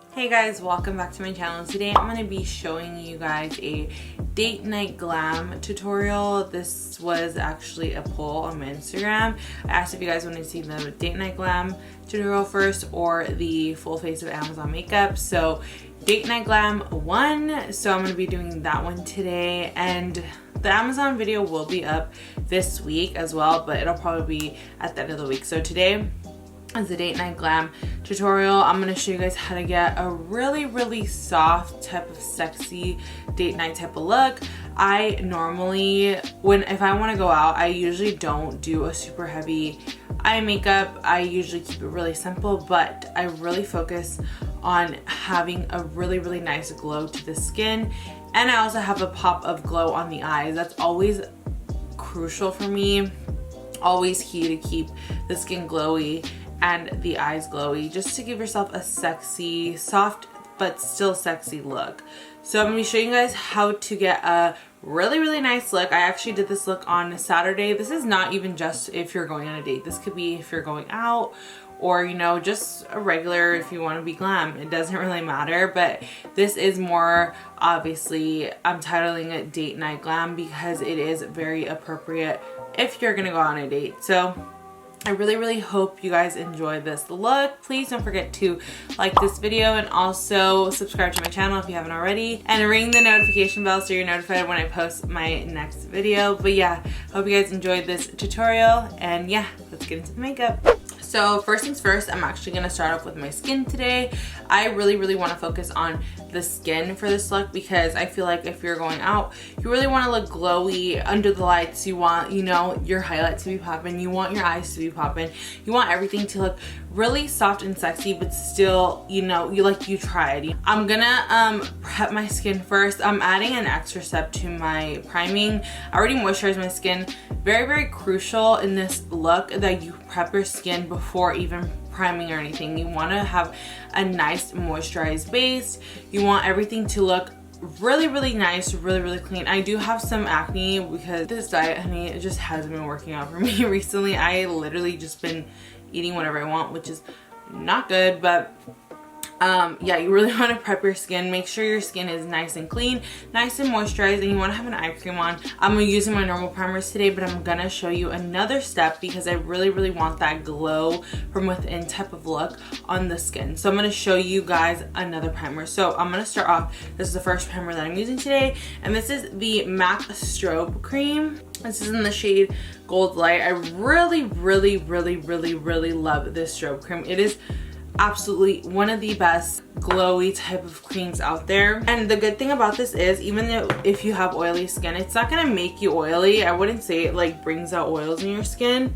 Hey guys, welcome back to my channel. Today I'm going to be showing you guys a date night glam tutorial. This was actually a poll on my Instagram. I asked if you guys want to see the date night glam tutorial first or the full face of Amazon makeup. So date night glam won, so I'm going to be doing that one today, and the Amazon video will be up this week as well, but it'll probably be at the end of the week. So today is the date night glam tutorial. I'm going to show you guys how to get a really soft type of sexy date night type of look. I normally, if I want to go out, I usually don't do a super heavy eye makeup. I usually keep it really simple, but I really focus on having a really nice glow to the skin, and I also have a pop of glow on the eyes. That's always crucial for me, always key to keep the skin glowy and the eyes glowy, just to give yourself a sexy, soft but still sexy look. So I'm gonna be showing you guys how to get a really nice look. I actually did this look on Saturday. This is not even just if you're going on a date. This could be if you're going out, or you know, just a regular, if you want to be glam. It doesn't really matter, but this is more, obviously I'm titling it date night glam because it is very appropriate if you're gonna go on a date. So I really hope you guys enjoy this look. Please don't forget to like this video and also subscribe to my channel if you haven't already, and ring the notification bell so you're notified when I post my next video. But yeah, hope you guys enjoyed this tutorial, and yeah, let's get into the makeup. So first things first, I'm actually going to start off with my skin today. I really want to focus on the skin for this look because I feel like if you're going out, you really want to look glowy under the lights. You want, you know, your highlight to be popping. You want your eyes to be popping. You want everything to look really soft and sexy, but still, you know, you tried. I'm gonna prep my skin first. I'm adding an extra step to my priming. I already moisturized my skin. Very crucial in this look that you prep your skin before even priming or anything. You want to have a nice moisturized base. You want everything to look really nice, really clean. I do have some acne because this diet, honey, it just hasn't been working out for me recently. I literally just been eating whatever I want, which is not good, but yeah, you really want to prep your skin. Make sure your skin is nice and clean, nice and moisturized, and you want to have an eye cream on. I'm going to be using my normal primers today, but I'm going to show you another step because I really want that glow from within type of look on the skin. So I'm going to show you guys another primer. So I'm going to start off, this is the first primer that I'm using today, and this is the MAC Strobe Cream. This is in the shade Gold Light. I really love this strobe cream. It is absolutely one of the best glowy type of creams out there. And the good thing about this is, even if you have oily skin, it's not gonna make you oily. I wouldn't say it like brings out oils in your skin,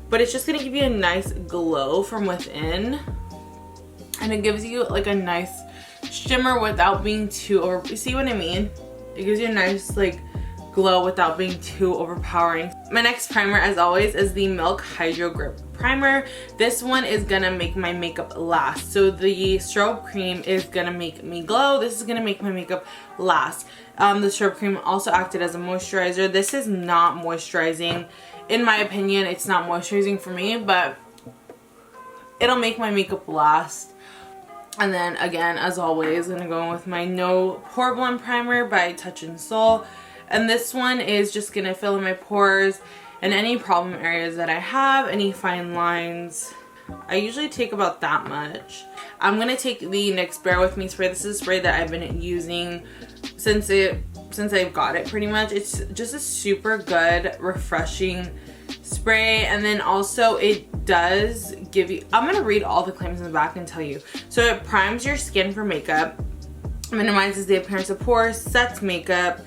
but it's just gonna give you a nice glow from within, and it gives you like a nice shimmer without being too over, you see what I mean? It gives you a nice like glow without being too overpowering. My next primer, as always, is the Milk Hydro Grip Primer. This one is gonna make my makeup last. So the strobe cream is gonna make me glow. This is gonna make my makeup last. The strobe cream also acted as a moisturizer. This is not moisturizing. In my opinion, it's not moisturizing for me, but it'll make my makeup last. And then again, as always, I'm gonna go in with my No Pore Blend Primer by Touch in Soul. And this one is just gonna fill in my pores and any problem areas that I have, any fine lines. I usually take about that much. I'm gonna take the NYX Bear With Me spray. This is a spray that I've been using since I've got it pretty much. It's just a super good, refreshing spray. And then also it does give you, I'm gonna read all the claims in the back and tell you. So it primes your skin for makeup, minimizes the appearance of pores, sets makeup,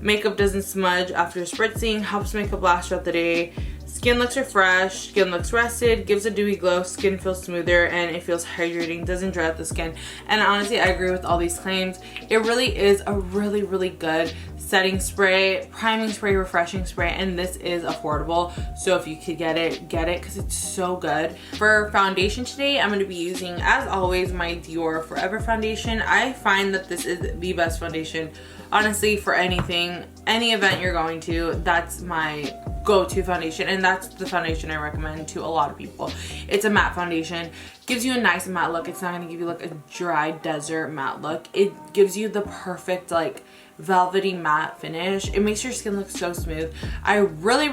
makeup doesn't smudge after spritzing, helps makeup last throughout the day, skin looks refreshed, skin looks rested, gives a dewy glow, skin feels smoother, and it feels hydrating, doesn't dry out the skin. And honestly, I agree with all these claims. It really is a really good setting spray, priming spray, refreshing spray, and this is affordable. So if you could get it because it's so good. For foundation today, I'm going to be using, as always, my Dior Forever foundation. I find that this is the best foundation, honestly, for anything, any event you're going to. That's my go-to foundation, and that's the foundation I recommend to a lot of people. It's a matte foundation, gives you a nice matte look. It's not going to give you like a dry desert matte look. It gives you the perfect like velvety matte finish. It makes your skin look so smooth. I really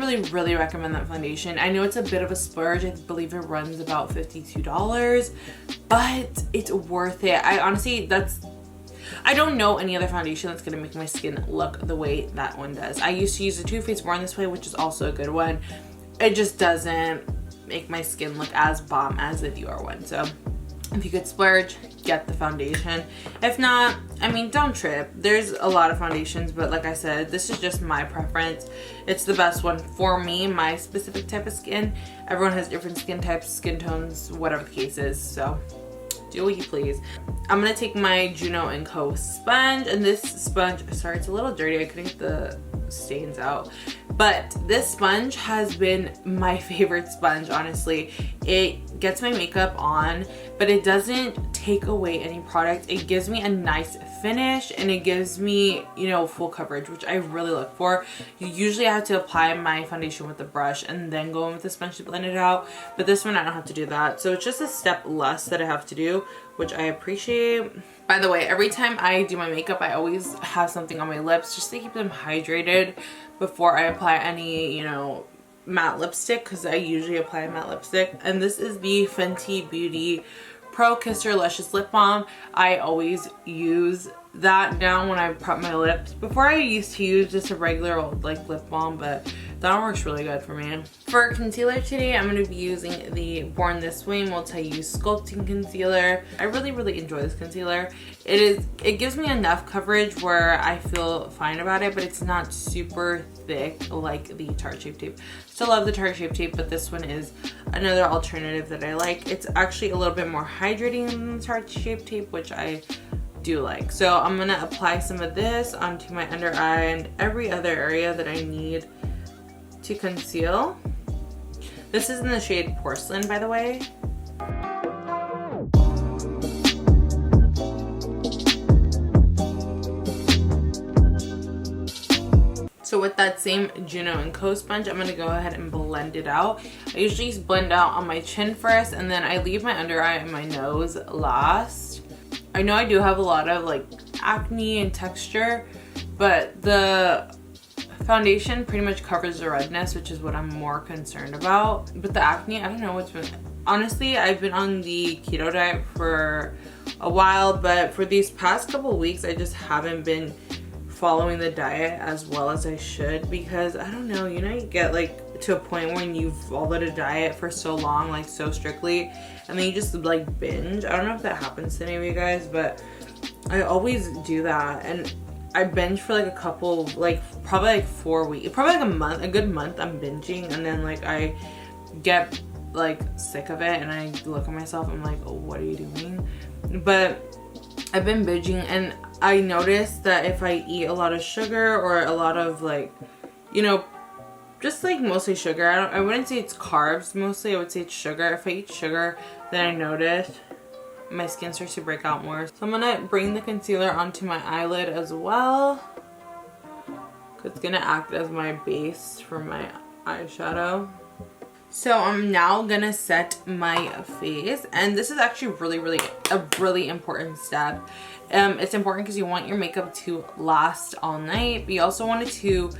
recommend that foundation. I know it's a bit of a splurge. I believe it runs about $52, but it's worth it. I honestly, I don't know any other foundation that's gonna make my skin look the way that one does. I used to use the Too Faced Born This Way, which is also a good one. It just doesn't make my skin look as bomb as the Dior one. So if you could splurge, get the foundation. If not, I mean, don't trip. There's a lot of foundations, but like I said, this is just my preference. It's the best one for me, my specific type of skin. Everyone has different skin types, skin tones, whatever the case is, so do what you please. I'm gonna take my Juno & Co sponge, and this sponge, sorry, it's a little dirty. I couldn't get the stains out, but this sponge has been my favorite sponge, honestly. It gets my makeup on, but it doesn't take away any product. It gives me a nice finish, and it gives me, you know, full coverage, which I really look for. Usually I have to apply my foundation with a brush and then go in with the sponge to blend it out, but this one I don't have to do that. So it's just a step less that I have to do, which I appreciate. By the way, every time I do my makeup, I always have something on my lips just to keep them hydrated before I apply any, you know, matte lipstick, because I usually apply a matte lipstick. And this is the Fenty Beauty Pro Kisser Luscious Lip Balm. I always use that now when I prep my lips. Before I used to use just a regular old like lip balm, but that one works really good for me. For concealer today, I'm going to be using the Born This Way Multi-Use Sculpting Concealer. I really enjoy this concealer. It gives me enough coverage where I feel fine about it, but it's not super thick like the Tarte Shape Tape. Still love the Tarte Shape Tape, but this one is another alternative that I like. It's actually a little bit more hydrating than the Tarte Shape Tape, which I do like. So I'm gonna apply some of this onto my under eye and every other area that I need to conceal. This is in the shade Porcelain, by the way. So with that same Juno & Co sponge, I'm gonna go ahead and blend it out. I usually blend out on my chin first, and then I leave my under eye and my nose last. I know I do have a lot of like acne and texture, but the foundation pretty much covers the redness, which is what I'm more concerned about. But the acne, I don't know what's been, honestly, I've been on the keto diet for a while, but for these past couple of weeks, I just haven't been following the diet as well as I should, because I don't know, you know, you get like to a point when you've followed a diet for so long, like so strictly, and then you just like binge. I don't know if that happens to any of you guys, but I always do that, and I binge for like a couple, like probably like 4 weeks, probably like a month, a good month I'm binging, and then like I get like sick of it and I look at myself, I'm like, oh, what are you doing? But I've been binging, and I noticed that if I eat a lot of sugar or a lot of like, you know, just like mostly sugar, I wouldn't say it's carbs mostly, I would say it's sugar. If I eat sugar, then I notice my skin starts to break out more. So I'm gonna bring the concealer onto my eyelid as well, because it's gonna act as my base for my eyeshadow. So I'm now gonna set my face, and this is actually a really important step. It's important because you want your makeup to last all night, but you also want it to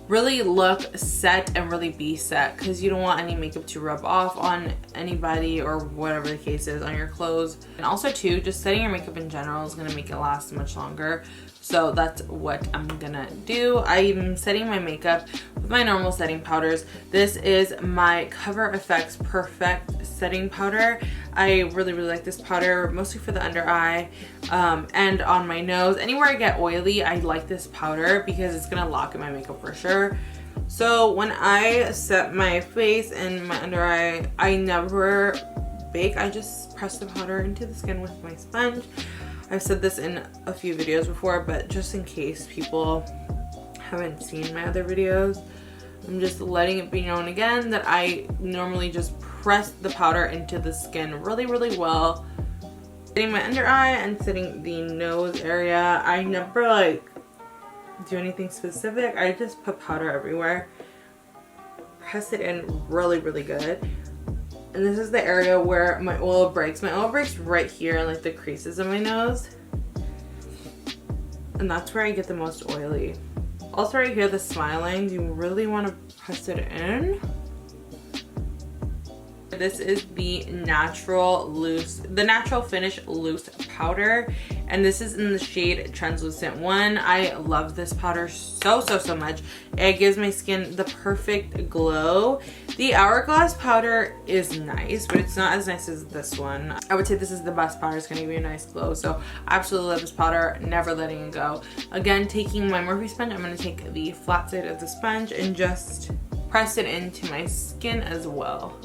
really look set and really be set, because you don't want any makeup to rub off on anybody or whatever the case is, on your clothes. And also too, just setting your makeup in general is gonna make it last much longer. So that's what I'm gonna do. I'm setting my makeup with my normal setting powders. This is my Cover FX Perfect Setting Powder. I really like this powder, mostly for the under eye and on my nose. Anywhere I get oily, I like this powder because it's gonna lock in my makeup for sure. So when I set my face and my under eye, I never bake. I just press the powder into the skin with my sponge. I've said this in a few videos before, but just in case people haven't seen my other videos, I'm just letting it be known again that I normally just press the powder into the skin really well. Setting my under eye and setting the nose area. I never like do anything specific. I just put powder everywhere. press it in really good. And this is the area where my oil breaks. My oil breaks right here, like the creases of my nose. And that's where I get the most oily. Also right here, the smile lines, you really want to press it in. This is the natural finish loose powder, and this is in the shade Translucent 1. I love this powder so much. It gives my skin the perfect glow. The Hourglass powder is nice, but it's not as nice as this one. I would say this is the best powder. It's gonna give you a nice glow, so I absolutely love this powder, never letting it go. Again, taking my Morphe sponge, I'm gonna take the flat side of the sponge and just press it into my skin as well.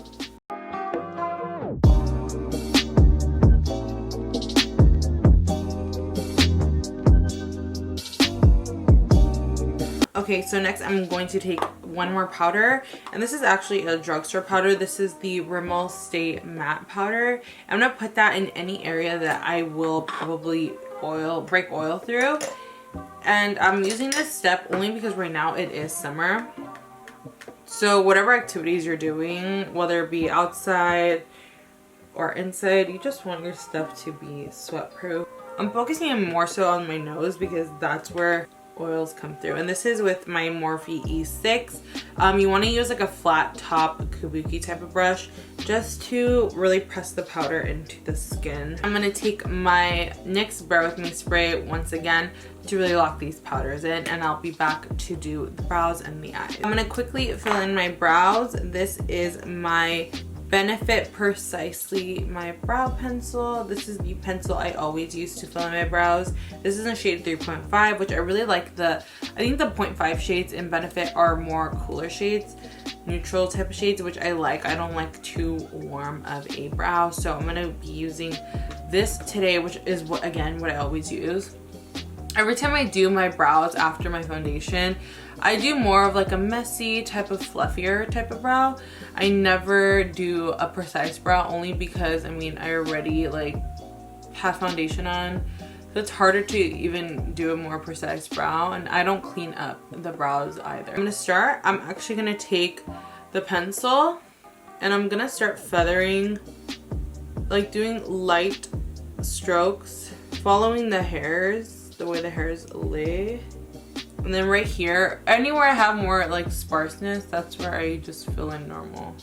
Okay, so next I'm going to take one more powder, and this is actually a drugstore powder. This is the Rimmel Stay Matte powder. I'm gonna put that in any area that I will probably break oil through. And I'm using this step only because right now it is summer. So whatever activities you're doing, whether it be outside or inside, you just want your stuff to be sweat proof. I'm focusing more so on my nose because that's where oils come through, and this is with my Morphe E6. You want to use like a flat top kabuki type of brush just to really press the powder into the skin. I'm going to take my NYX Bear With Me spray once again to really lock these powders in, and I'll be back to do the brows and the eyes. I'm going to quickly fill in my brows. This is my Benefit Precisely my brow pencil. This is the pencil I always use to fill in my brows. This is in shade 3.5, which I really like. I think the 0.5 shades in Benefit are more cooler shades, neutral type of shades, which I like. I don't like too warm of a brow, so I'm gonna be using this today, which is what I always use. Every time I do my brows after my foundation, I do more of like a messy type of fluffier type of brow. I never do a precise brow, only because I already like have foundation on, so it's harder to even do a more precise brow, and I don't clean up the brows either. I'm actually gonna take the pencil and I'm gonna start feathering, like doing light strokes, following the hairs, the way the hairs lay. And then right here, anywhere I have more like sparseness, that's where I just fill in normal.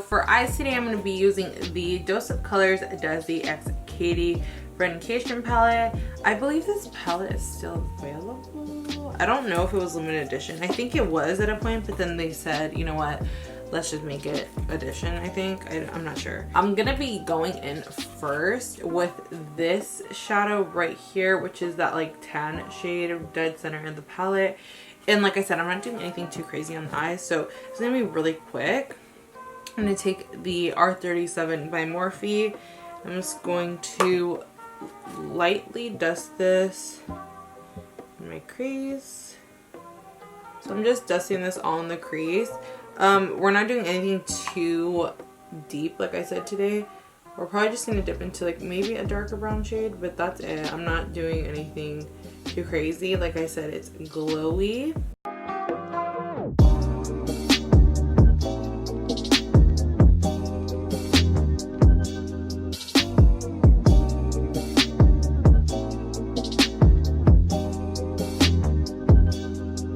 For eyes today, I'm going to be using the Dose of Colors Desi X Katie Friendcation palette. I believe this palette is still available. I don't know if it was limited edition. I think it was at a point, but then they said, you know what, let's just make it edition, I think. I'm not sure. I'm going to be going in first with this shadow right here, which is that like tan shade of dead center in the palette. And like I said, I'm not doing anything too crazy on the eyes, so it's going to be really quick. I'm going to take the R37 by Morphe. I'm just going to lightly dust this in my crease. So I'm just dusting this all in the crease. We're not doing anything too deep, like I said today. We're probably just going to dip into like maybe a darker brown shade, but that's it. I'm not doing anything too crazy. Like I said, it's glowy.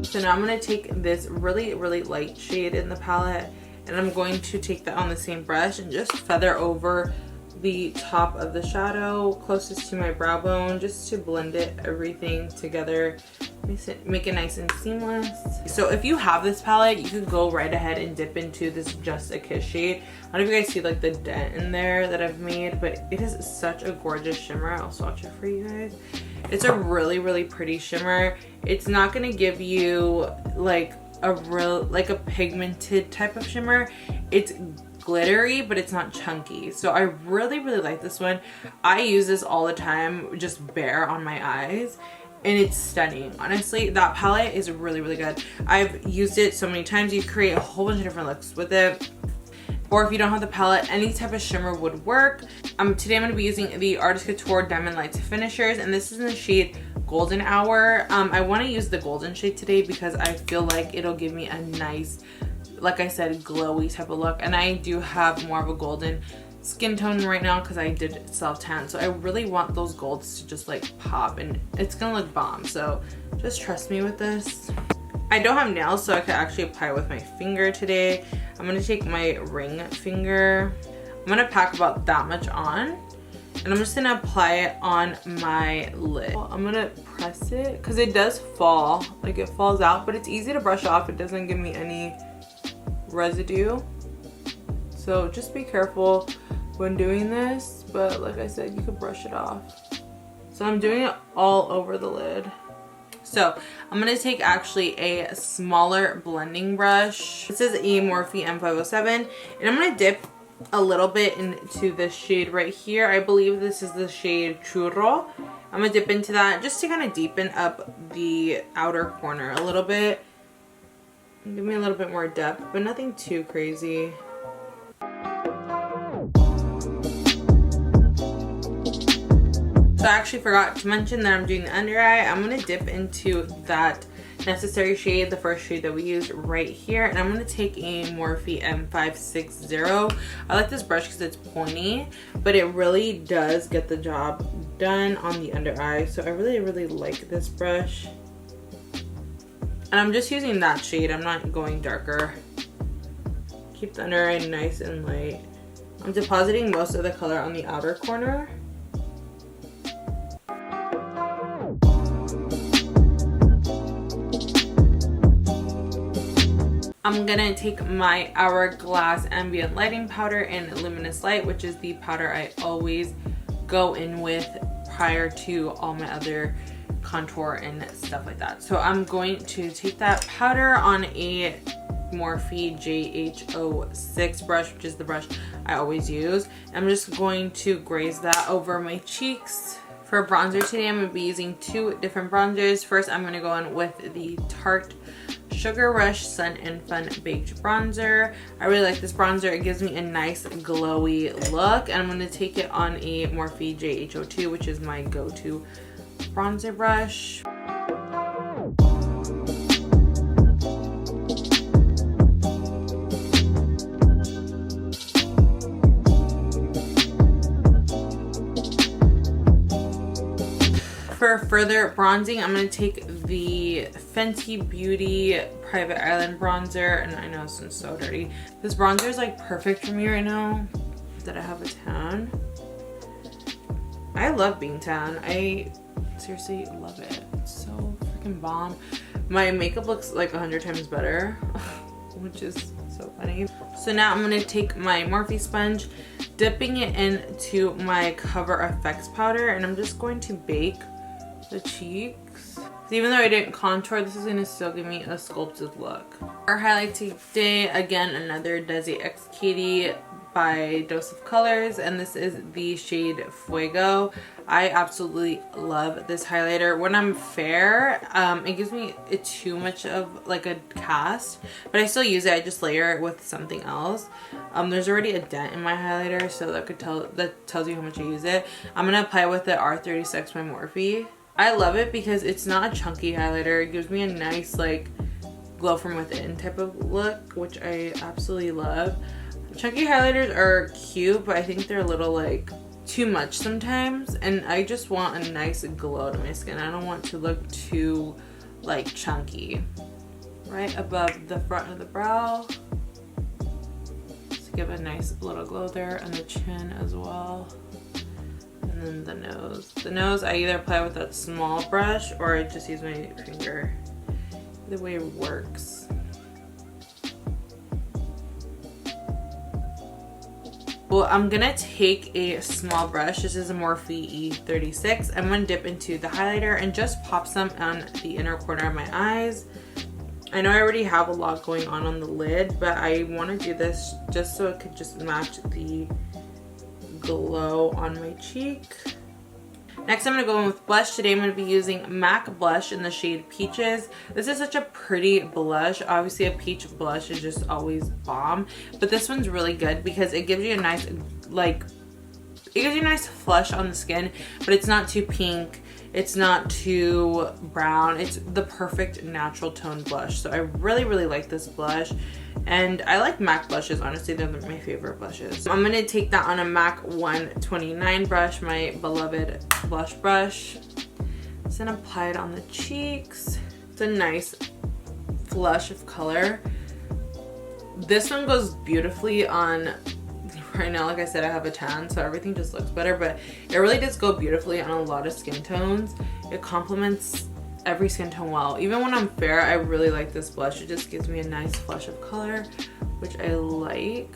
So now I'm going to take this really light shade in the palette, and I'm going to take that on the same brush and just feather over the top of the shadow closest to my brow bone, just to blend everything together, make it nice and seamless. So if you have this palette, you could go right ahead and dip into this Just a Kiss shade. I don't know if you guys see like the dent in there that I've made, but it is such a gorgeous shimmer. I'll swatch it for you guys. It's a really pretty shimmer. It's not gonna give you like a pigmented type of shimmer. It's glittery, but it's not chunky. So I really like this one. I use this all the time, just bare on my eyes, and it's stunning. Honestly, that palette is really good. I've used it so many times. You create a whole bunch of different looks with it. Or if you don't have the palette, any type of shimmer would work. Today I'm going to be using the Artist Couture Diamond Lights Finishers, and this is in the shade Golden Hour. I want to use the golden shade today because I feel like it'll give me a nice, like I said, glowy type of look. And I do have more of a golden skin tone right now because I did self-tan. So I really want those golds to just like pop, and it's going to look bomb. So just trust me with this. I don't have nails, so I could actually apply it with my finger today. I'm gonna take my ring finger. I'm gonna pack about that much on, and I'm just gonna apply it on my lid. I'm gonna press it because it does fall, like it falls out, but it's easy to brush off. It doesn't give me any residue. So just be careful when doing this, but like I said, you could brush it off. So I'm doing it all over the lid. So I'm going to take actually a smaller blending brush. This is a Morphe M507, and I'm going to dip a little bit into this shade right here. I believe this is the shade Churro. I'm going to dip into that just to kind of deepen up the outer corner a little bit. Give me a little bit more depth, but nothing too crazy. So I actually forgot to mention that I'm doing the under eye. I'm going to dip into that necessary shade, the first shade that we used right here. And I'm going to take a Morphe M560. I like this brush because it's pointy, but it really does get the job done on the under eye. So I really like this brush. And I'm just using that shade. I'm not going darker. Keep the under eye nice and light. I'm depositing most of the color on the outer corner. I'm gonna take my Hourglass Ambient Lighting Powder in Luminous Light, which is the powder I always go in with prior to all my other contour and stuff like that. So I'm going to take that powder on a Morphe JH06 brush, which is the brush I always use. I'm just going to graze that over my cheeks. For bronzer today, I'm going to be using two different bronzers. First, I'm going to go in with the Tarte Sugar Rush Sun and Fun Baked Bronzer. I really like this bronzer. It gives me a nice glowy look. And I'm going to take it on a Morphe JH02, which is my go-to bronzer brush. For further bronzing, I'm going to take the Fenty Beauty Private Island bronzer, and I know this one's so dirty. This bronzer is like perfect for me right now that I have a tan. I love being tan. I seriously love it. It's so freaking bomb. My makeup looks like 100 times better, which is so funny. So now I'm going to take my Morphe sponge, dipping it into my Cover FX powder, and I'm just going to bake the cheeks. So even though I didn't contour, this is going to still give me a sculpted look. Our highlight today, again, another Desi X Katy by Dose of Colors, and this is the shade Fuego. I absolutely love this highlighter. When I'm fair, it gives me too much of like a cast, but I still use it. I just layer it with something else. There's already a dent in my highlighter, so that tells you how much I use it. I'm gonna apply it with the R36 by Morphe. I love it because it's not a chunky highlighter. It gives me a nice like glow from within type of look, which I absolutely love. Chunky highlighters are cute, but I think they're a little like too much sometimes, and I just want a nice glow to my skin. I don't want to look too like chunky. Right above the front of the brow to give a nice little glow there, and the chin as well. And then the nose. The nose I either apply with that small brush or I just use my finger. Either way works. Well, I'm gonna take a small brush. This is a Morphe E36. I'm gonna dip into the highlighter and just pop some on the inner corner of my eyes. I know I already have a lot going on the lid, but I want to do this just so it could just match the glow on my cheek. Next, I'm going to go in with blush. Today I'm going to be using MAC blush in the shade Peaches. This is such a pretty blush. Obviously a peach blush is just always bomb, but this one's really good because it gives you a nice, like, it gives you a nice flush on the skin, but it's not too pink. It's not too brown. It's the perfect natural tone blush. So I really, really like this blush. And I like MAC blushes, honestly. They're my favorite blushes. So I'm going to take that on a MAC 129 brush, my beloved blush brush. Just going to apply it on the cheeks. It's a nice flush of color. This one goes beautifully on... Right now, like I said, I have a tan, so everything just looks better, but it really does go beautifully on a lot of skin tones. It complements every skin tone well. Even when I'm fair, I really like this blush. It just gives me a nice flush of color, which I like.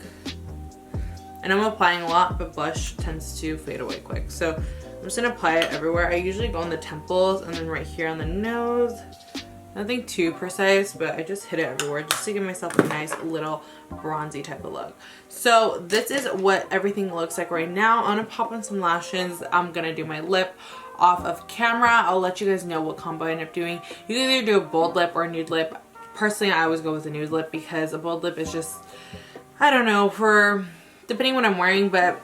And I'm applying a lot, but blush tends to fade away quick. So I'm just gonna apply it everywhere. I usually go on the temples and then right here on the nose. Nothing too precise, but I just hit it everywhere just to give myself a nice little bronzy type of look. So this is what everything looks like right now. I'm gonna pop on some lashes. I'm gonna do my lip off of camera. I'll let you guys know what combo I end up doing. You can either do a bold lip or a nude lip. Personally, I always go with a nude lip because a bold lip is just, I don't know, for depending what I'm wearing, but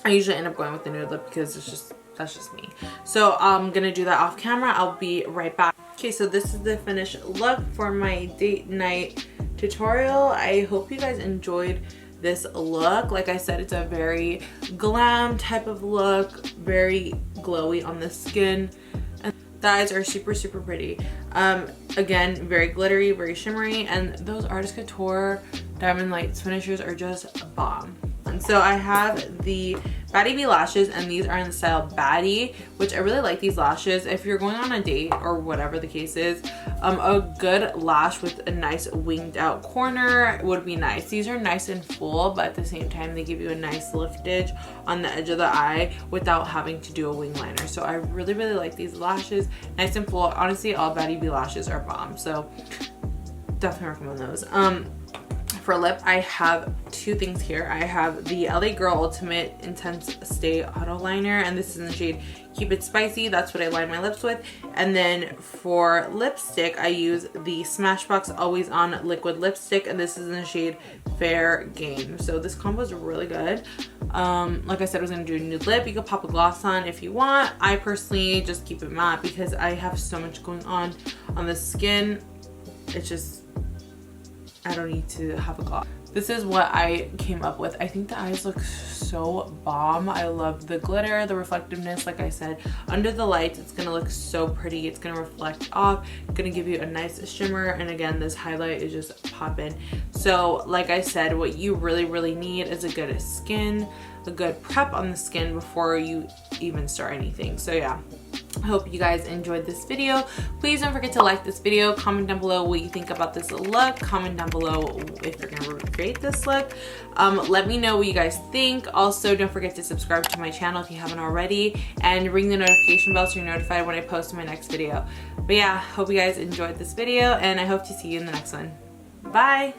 I usually end up going with the nude lip because it's just, that's just me. So I'm gonna do that off camera. I'll be right back. Okay, so this is the finished look for my date night tutorial. I hope you guys enjoyed this look. Like I said, it's a very glam type of look, very glowy on the skin. And the eyes are super, super pretty. Again, very glittery, very shimmery, and those Artist Couture Diamond Lights finishers are just bomb. And so I have the Baddie B lashes, and these are in the style Baddie, which I really like these lashes. If you're going on a date or whatever the case is, a good lash with a nice winged out corner would be nice. These are nice and full, but at the same time they give you a nice liftage on the edge of the eye without having to do a wing liner. So I really, really like these lashes. Nice and full. Honestly, all Baddie B lashes are bomb, so definitely recommend those. For lip, I have two things here. I have the LA Girl Ultimate Intense Stay Auto Liner, and this is in the shade Keep It Spicy. That's what I line my lips with. And then for lipstick, I use the Smashbox Always On Liquid Lipstick, and this is in the shade Fair Game. So this combo is really good. Like I said, I was gonna do a nude lip. You could pop a gloss on if you want. I personally just keep it matte because I have so much going on the skin. It's just, I don't need to have a gloss. This is what I came up with. I think the eyes look so bomb. I love the glitter, the reflectiveness. Like I said, under the lights, it's gonna look so pretty. It's gonna reflect off. It's gonna give you a nice shimmer. And again, this highlight is just popping. So like I said, what you really, really need is a good skin, a good prep on the skin before you even start anything. So yeah. I hope you guys enjoyed this video. Please don't forget to like this video. Comment down below what you think about this look. Comment down below if you're gonna recreate this look. Let me know what you guys think. Also, don't forget to subscribe to my channel if you haven't already, and ring the notification bell so you're notified when I post my next video. But yeah, hope you guys enjoyed this video, and I hope to see you in the next one. Bye!